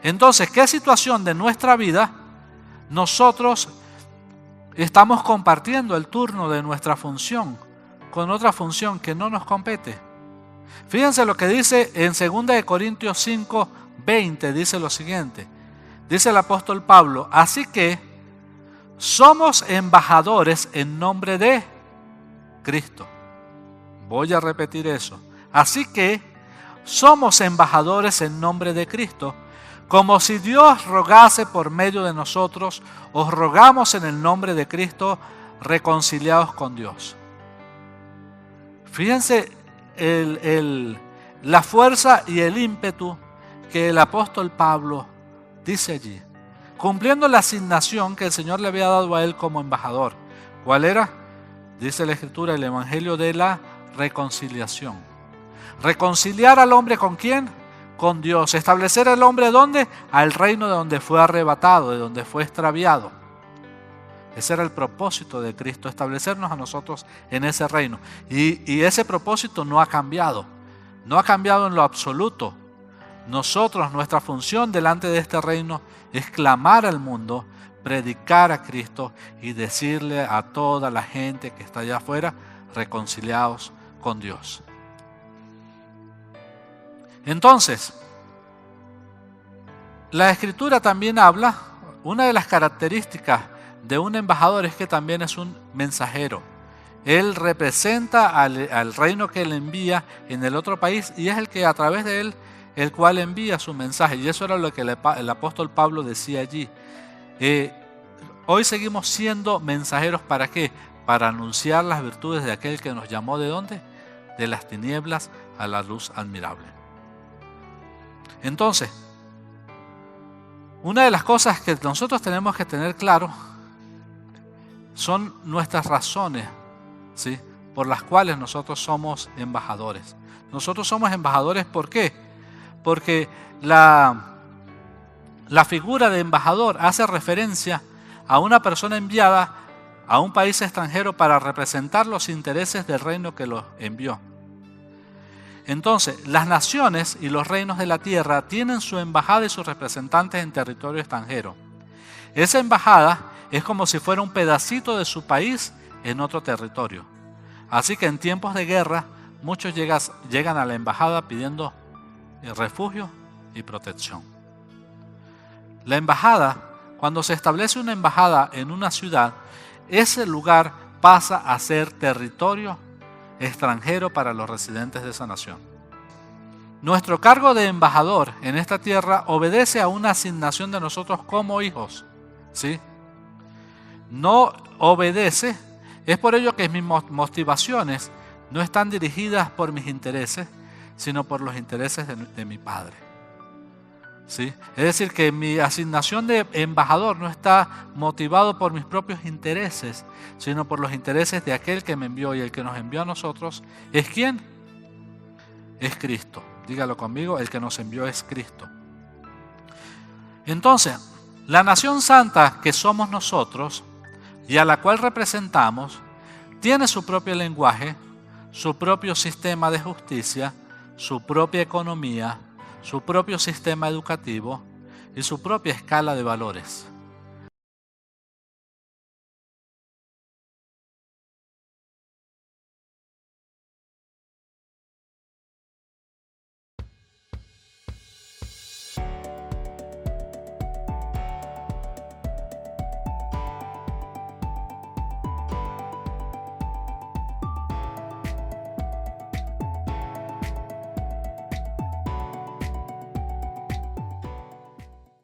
Entonces, ¿qué situación de nuestra vida nosotros estamos compartiendo el turno de nuestra función con otra función que no nos compete? Fíjense lo que dice en 2 Corintios 5, 20, dice lo siguiente. Dice el apóstol Pablo: así que somos embajadores en nombre de Cristo. Voy a repetir eso. Así que somos embajadores en nombre de Cristo, como si Dios rogase por medio de nosotros. Os rogamos en el nombre de Cristo, reconciliados con Dios. Fíjense la fuerza y el ímpetu que el apóstol Pablo dice allí, cumpliendo la asignación que el Señor le había dado a él como embajador. ¿Cuál era? Dice la Escritura, el evangelio de la reconciliación. Reconciliar al hombre ¿con quién? Con Dios. Establecer al hombre ¿dónde? Al reino de donde fue arrebatado, de donde fue extraviado. Ese era el propósito de Cristo, establecernos a nosotros en ese reino. Y ese propósito no ha cambiado. No ha cambiado en lo absoluto. Nosotros, nuestra función delante de este reino es clamar al mundo, predicar a Cristo y decirle a toda la gente que está allá afuera, reconciliados con Dios. Entonces, la Escritura también habla, una de las características de un embajador es que también es un mensajero. Él representa al reino que él envía en el otro país y es el que a través de él, el cual envía su mensaje. Y eso era lo que el apóstol Pablo decía allí. Hoy seguimos siendo mensajeros, ¿para qué? Para anunciar las virtudes de aquel que nos llamó ¿de dónde? De las tinieblas a la luz admirable. Entonces, una de las cosas que nosotros tenemos que tener claro son nuestras razones, ¿sí?, por las cuales nosotros somos embajadores. Nosotros somos embajadores, ¿por qué? Porque la figura de embajador hace referencia a una persona enviada a un país extranjero para representar los intereses del reino que los envió. Entonces, las naciones y los reinos de la tierra tienen su embajada y sus representantes en territorio extranjero. Esa embajada es como si fuera un pedacito de su país en otro territorio. Así que en tiempos de guerra, muchos llegan a la embajada pidiendo refugio y protección. La embajada, cuando se establece una embajada en una ciudad, ese lugar pasa a ser territorio extranjero para los residentes de esa nación. Nuestro cargo de embajador en esta tierra obedece a una asignación de nosotros como hijos, ¿sí? No obedece, es por ello que mis motivaciones no están dirigidas por mis intereses, sino por los intereses de mi Padre, ¿sí? Es decir, que mi asignación de embajador no está motivado por mis propios intereses, sino por los intereses de aquel que me envió, y el que nos envió a nosotros ¿es quién? Es Cristo. Dígalo conmigo, el que nos envió es Cristo. Entonces, la nación santa que somos nosotros y a la cual representamos tiene su propio lenguaje, su propio sistema de justicia, su propia economía, su propio sistema educativo y su propia escala de valores.